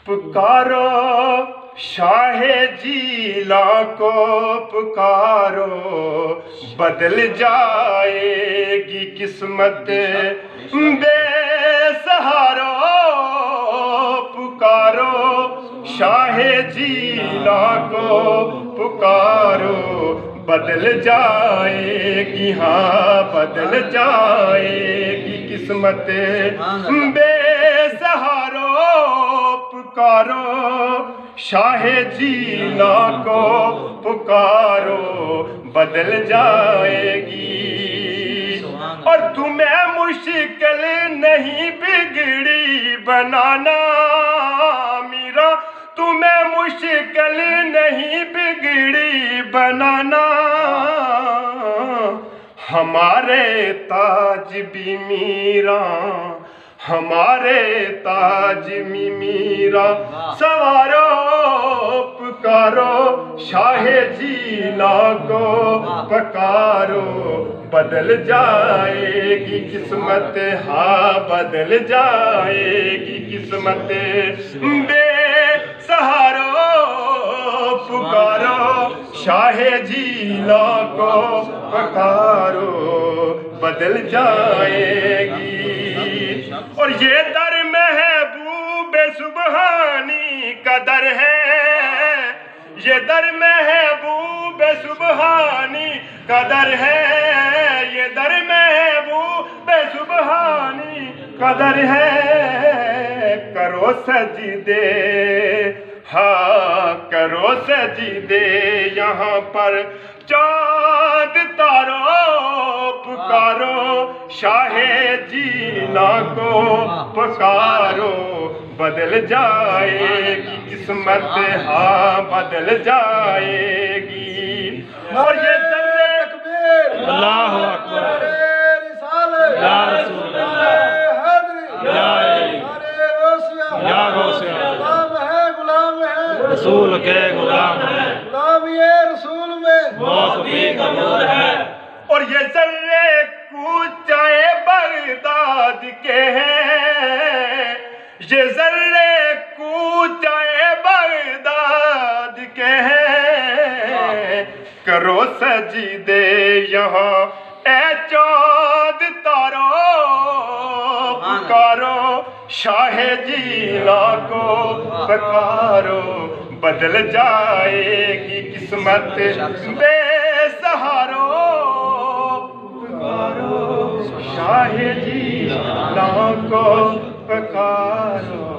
پکارو شاہ جیلا کو پکارو، بدل جائے گی قسمت بے سہارو، پکارو شاہ جیلا کو پکارو، بدل جائے گی، ہاں بدل جائے گی قسمت بے سہارو، پکارو شاہ جیلا کو پکارو، بدل جائے گی۔ اور تمہیں مشکل نہیں بگڑی بنانا میرا، تمہیں مشکل نہیں بگڑی بنانا، ہمارے تاج بھی میرا، ہمارے تاج بھی میرا سوارو، پکارو شاہ جیلا کو پکارو، بدل جائے گی قسمت، ہاں بدل جائے گی قسمت بے سہارو، پکارو شاہ جیلا کو پکارو، بدل جائے گی۔ اور یہ در محبوب سبحانی کا در ہے، یہ در محبوب سبحانی کا در ہے، یہ در محبوب سبحانی کا در ہے، کرو سجدے، ہاں کرو سجدے یہاں پر چاند تارو، پکارو شاہ جیلا کو پکارو، بدل جائے گی قسمت، ہاں بدل جائے گی۔ اور یہ ذرے تکبیر، اللہ اکبر، یا رسول اللہ، یا غوثیہ، غلام ہے غلام ہے، رسول کے غلام ہیں، غلام یہ رسول میں موت بھی قبول ہے۔ اور یہ ذرے کوچے بغداد کے ہیں، یہ ذرے کوچے بغداد کے ہیں، کرو سجدے یہاں اے چاند تارو، پکارو شاہ جیلا کو پکارو، بدل جائے گی قسمت بے سہارو، پکارو شاہ جیلا کو پکارو۔